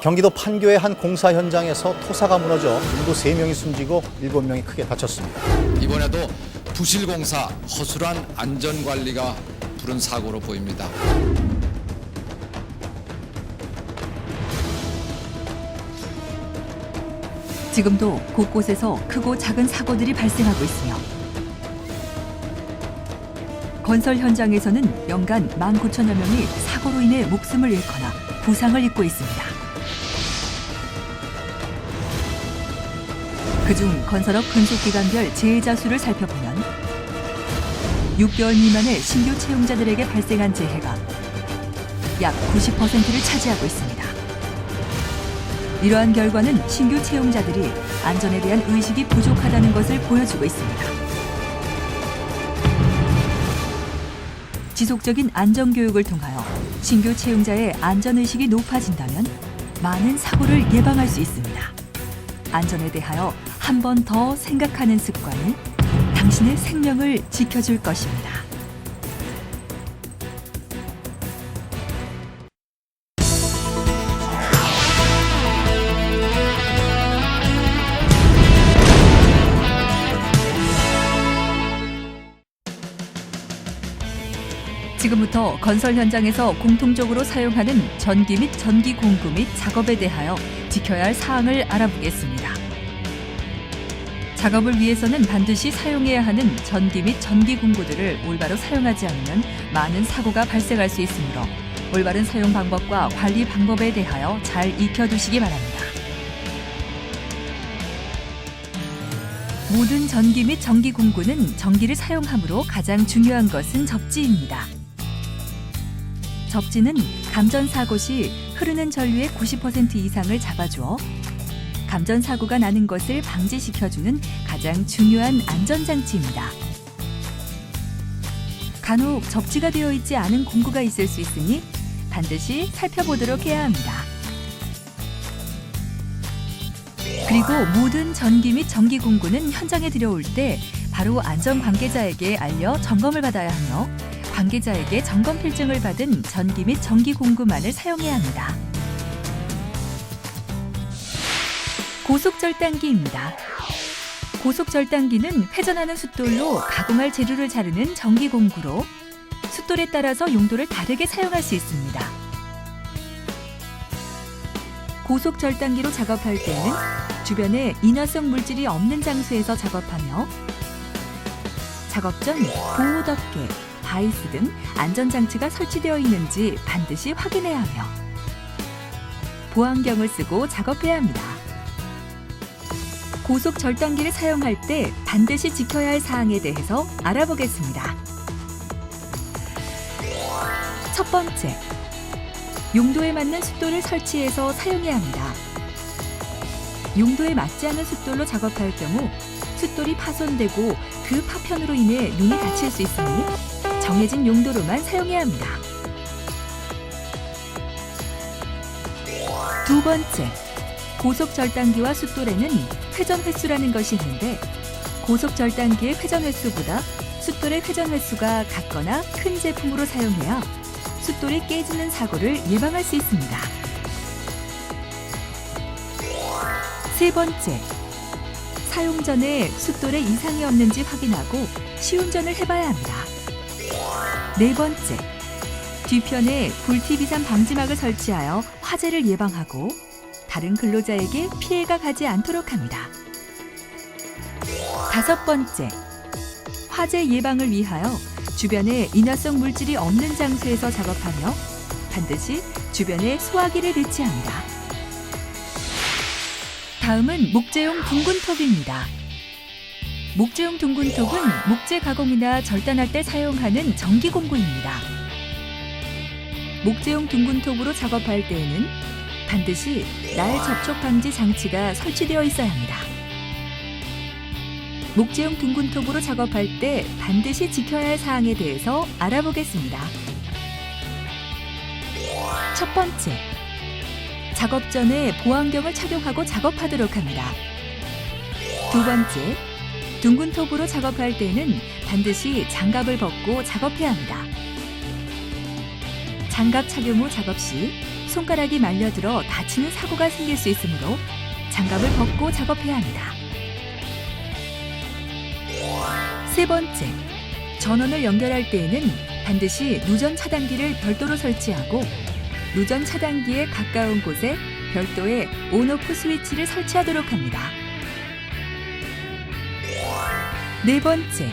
경기도 판교의 한 공사 현장에서 토사가 무너져 인도 3명이 숨지고 7명이 크게 다쳤습니다. 이번에도 부실공사, 허술한 안전관리가 부른 사고로 보입니다. 지금도 곳곳에서 크고 작은 사고들이 발생하고 있으며 건설 현장에서는 연간 19,000여 명이 사고로 인해 목숨을 잃거나 부상을 입고 있습니다. 그중 건설업 근속기간별 재해자 수를 살펴보면 6개월 미만의 신규 채용자들에게 발생한 재해가 약 90%를 차지하고 있습니다. 이러한 결과는 신규 채용자들이 안전에 대한 의식이 부족하다는 것을 보여주고 있습니다. 지속적인 안전교육을 통하여 신규 채용자의 안전의식이 높아진다면 많은 사고를 예방할 수 있습니다. 안전에 대하여 한 번 더 생각하는 습관이 당신의 생명을 지켜줄 것입니다. 지금부터 건설 현장에서 공통적으로 사용하는 전기 및 전기 공구 및 작업에 대하여 지켜야 할 사항을 알아보겠습니다. 작업을 위해서는 반드시 사용해야 하는 전기 및 전기 공구들을 올바로 사용하지 않으면 많은 사고가 발생할 수 있으므로 올바른 사용 방법과 관리 방법에 대하여 잘 익혀두시기 바랍니다. 모든 전기 및 전기 공구는 전기를 사용하므로 가장 중요한 것은 접지입니다. 접지는 감전사고 시 흐르는 전류의 90% 이상을 잡아주어 감전사고가 나는 것을 방지시켜주는 가장 중요한 안전장치입니다. 간혹 접지가 되어 있지 않은 공구가 있을 수 있으니 반드시 살펴보도록 해야 합니다. 그리고 모든 전기 및 전기 공구는 현장에 들여올 때 바로 안전 관계자에게 알려 점검을 받아야 하며 관계자에게 점검 필증을 받은 전기 및 전기 공구만을 사용해야 합니다. 고속절단기입니다. 고속절단기는 회전하는 숫돌로 가공할 재료를 자르는 전기 공구로 숫돌에 따라서 용도를 다르게 사용할 수 있습니다. 고속절단기로 작업할 때는 주변에 인화성 물질이 없는 장소에서 작업하며 작업 전 보호덮개, 바이스 등 안전장치가 설치되어 있는지 반드시 확인해야 하며 보안경을 쓰고 작업해야 합니다. 고속절단기를 사용할 때 반드시 지켜야 할 사항에 대해서 알아보겠습니다. 첫 번째, 용도에 맞는 숫돌을 설치해서 사용해야 합니다. 용도에 맞지 않은 숫돌로 작업할 경우 숫돌이 파손되고 그 파편으로 인해 눈이 다칠 수 있으니 정해진 용도로만 사용해야 합니다. 두 번째, 고속절단기와 숫돌에는 회전 횟수라는 것이 있는데 고속절단기의 회전 횟수보다 숫돌의 회전 횟수가 같거나 큰 제품으로 사용해야 숫돌이 깨지는 사고를 예방할 수 있습니다. 세 번째, 사용 전에 숫돌에 이상이 없는지 확인하고 시운전을 해봐야 합니다. 네 번째, 뒤편에 불티 비산 방지막을 설치하여 화재를 예방하고 다른 근로자에게 피해가 가지 않도록 합니다. 다섯 번째, 화재 예방을 위하여 주변에 인화성 물질이 없는 장소에서 작업하며 반드시 주변에 소화기를 배치합니다. 다음은 목재용 둥근톱입니다. 목재용 둥근톱은 목재 가공이나 절단할 때 사용하는 전기 공구입니다. 목재용 둥근톱으로 작업할 때에는 반드시 날 접촉 방지 장치가 설치되어 있어야 합니다. 목재용 둥근톱으로 작업할 때 반드시 지켜야 할 사항에 대해서 알아보겠습니다. 첫 번째, 작업 전에 보안경을 착용하고 작업하도록 합니다. 두 번째, 둥근톱으로 작업할 때는 반드시 장갑을 벗고 작업해야 합니다. 장갑 착용 후 작업 시 손가락이 말려들어 다치는 사고가 생길 수 있으므로 장갑을 벗고 작업해야 합니다. 세 번째, 전원을 연결할 때에는 반드시 누전 차단기를 별도로 설치하고 누전 차단기에 가까운 곳에 별도의 온오프 스위치를 설치하도록 합니다. 네 번째,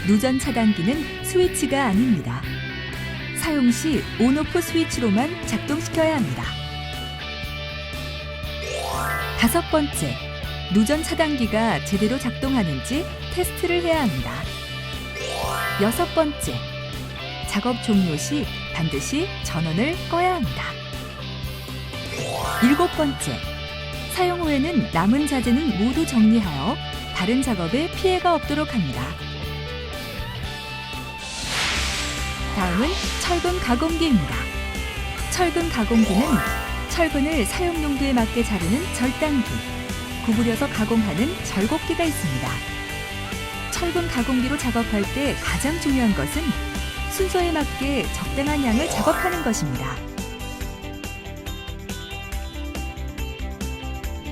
누전 차단기는 스위치가 아닙니다. 사용 시 온오프 스위치로만 작동시켜야 합니다. 다섯 번째, 누전 차단기가 제대로 작동하는지 테스트를 해야 합니다. 여섯 번째, 작업 종료 시 반드시 전원을 꺼야 합니다. 일곱 번째, 사용 후에는 남은 자재는 모두 정리하여 다른 작업에 피해가 없도록 합니다. 다음은 철근 가공기입니다. 철근 가공기는 철근을 사용 용도에 맞게 자르는 절단기, 구부려서 가공하는 절곡기가 있습니다. 철근 가공기로 작업할 때 가장 중요한 것은 순서에 맞게 적당한 양을 작업하는 것입니다.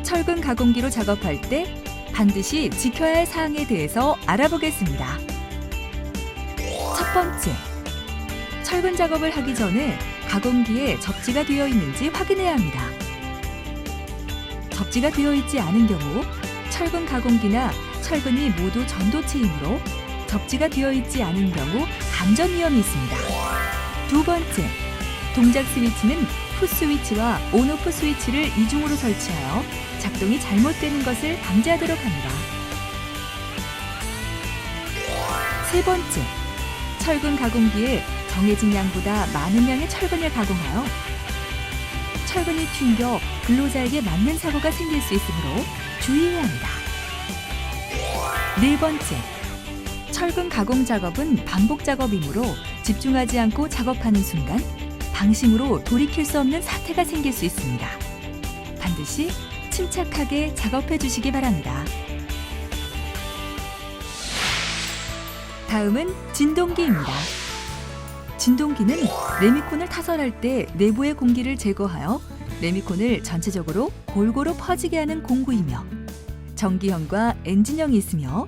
철근 가공기로 작업할 때 반드시 지켜야 할 사항에 대해서 알아보겠습니다. 첫 번째, 철근 작업을 하기 전에 가공기에 접지가 되어 있는지 확인해야 합니다. 접지가 되어 있지 않은 경우 철근 가공기나 철근이 모두 전도체이므로 접지가 되어 있지 않은 경우 감전 위험이 있습니다. 두 번째, 동작 스위치는 풋 스위치와 온오프 스위치를 이중으로 설치하여 작동이 잘못되는 것을 방지하도록 합니다. 세 번째, 철근 가공기에 정해진 양보다 많은 양의 철근을 가공하여 철근이 튕겨 근로자에게 맞는 사고가 생길 수 있으므로 주의해야 합니다. 네 번째, 철근 가공 작업은 반복 작업이므로 집중하지 않고 작업하는 순간 방심으로 돌이킬 수 없는 사태가 생길 수 있습니다. 반드시 침착하게 작업해 주시기 바랍니다. 다음은 진동기입니다. 진동기는 레미콘을 타설할 때 내부의 공기를 제거하여 레미콘을 전체적으로 골고루 퍼지게 하는 공구이며 전기형과 엔진형이 있으며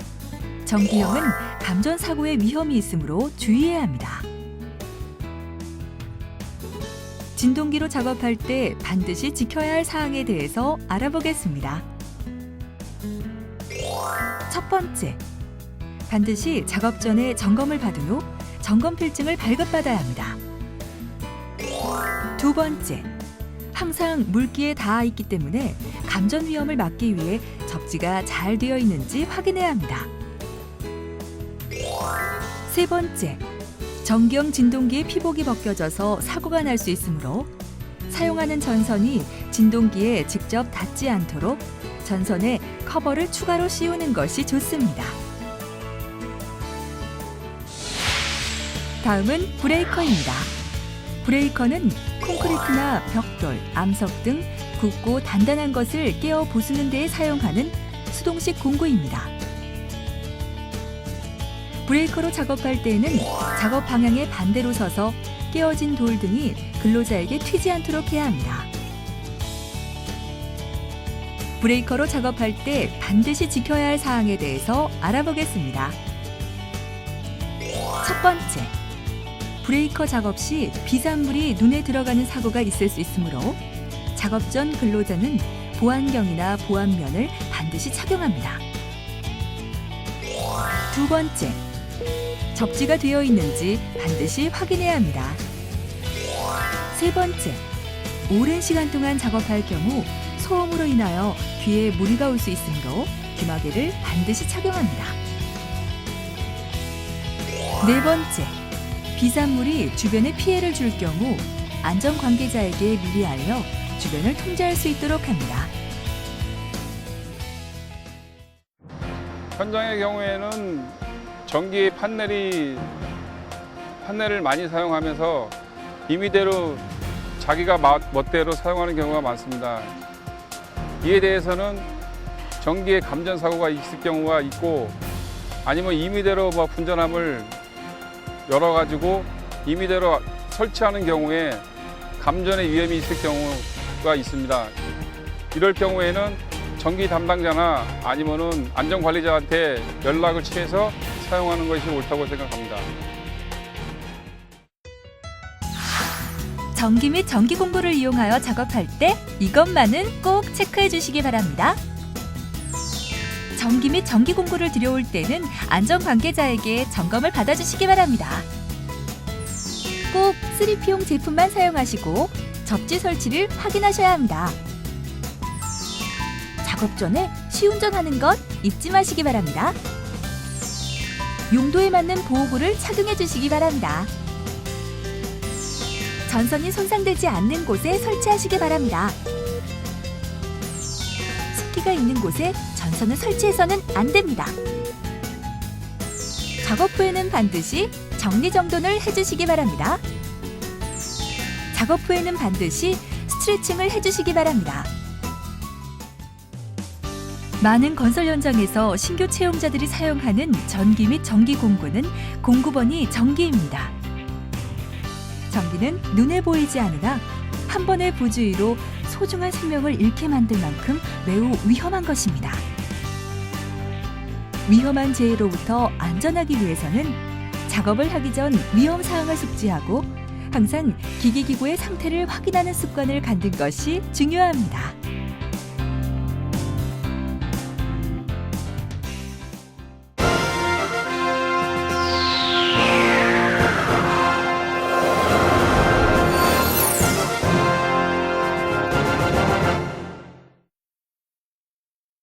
전기형은 감전 사고의 위험이 있으므로 주의해야 합니다. 진동기로 작업할 때 반드시 지켜야 할 사항에 대해서 알아보겠습니다. 첫 번째, 반드시 작업 전에 점검을 받은 후 점검 필증을 발급받아야 합니다. 두 번째, 항상 물기에 닿아 있기 때문에 감전 위험을 막기 위해 접지가 잘 되어 있는지 확인해야 합니다. 세 번째, 전기형 진동기의 피복이 벗겨져서 사고가 날 수 있으므로 사용하는 전선이 진동기에 직접 닿지 않도록 전선에 커버를 추가로 씌우는 것이 좋습니다. 다음은 브레이커입니다. 브레이커는 콘크리트나 벽돌, 암석 등 굵고 단단한 것을 깨어 부수는 데에 사용하는 수동식 공구입니다. 브레이커로 작업할 때에는 작업 방향의 반대로 서서 깨어진 돌 등이 근로자에게 튀지 않도록 해야 합니다. 브레이커로 작업할 때 반드시 지켜야 할 사항에 대해서 알아보겠습니다. 첫 번째, 브레이커 작업 시 비산물이 눈에 들어가는 사고가 있을 수 있으므로 작업 전 근로자는 보안경이나 보안면을 반드시 착용합니다. 두 번째, 접지가 되어 있는지 반드시 확인해야 합니다. 세 번째, 오랜 시간 동안 작업할 경우 소음으로 인하여 귀에 무리가 올 수 있으므로 귀마개를 반드시 착용합니다. 네 번째, 비산물이 주변에 피해를 줄 경우 안전 관계자에게 미리 알려 주변을 통제할 수 있도록 합니다. 현장의 경우에는 전기 판넬을 많이 사용하면서 임의대로 자기가 멋대로 사용하는 경우가 많습니다. 이에 대해서는 전기에 감전 사고가 있을 경우가 있고 아니면 임의대로 분전함을 열어가지고 임의대로 설치하는 경우에 감전의 위험이 있을 경우가 있습니다. 이럴 경우에는 전기 담당자나 아니면은 안전관리자한테 연락을 취해서 사용하는 것이 옳다고 생각합니다. 전기 및 전기 공구를 이용하여 작업할 때 이것만은 꼭 체크해 주시기 바랍니다. 전기 및 전기 공구를 들여올 때는 안전 관계자에게 점검을 받아주시기 바랍니다. 꼭 3P용 제품만 사용하시고 접지 설치를 확인하셔야 합니다. 작업 전에 시운전하는 것 잊지 마시기 바랍니다. 용도에 맞는 보호구를 착용해 주시기 바랍니다. 전선이 손상되지 않는 곳에 설치하시기 바랍니다. 습기가 있는 곳에 전선을 설치해서는 안 됩니다. 작업 후에는 반드시 정리정돈을 해주시기 바랍니다. 작업 후에는 반드시 스트레칭을 해주시기 바랍니다. 많은 건설 현장에서 신규 채용자들이 사용하는 전기 및 전기 공구는 공구번이 전기입니다. 전기는 눈에 보이지 않으나 한 번의 부주의로 소중한 생명을 잃게 만들 만큼 매우 위험한 것입니다. 위험한 재해로부터 안전하기 위해서는 작업을 하기 전 위험 사항을 숙지하고 항상 기기기구의 상태를 확인하는 습관을 갖는 것이 중요합니다.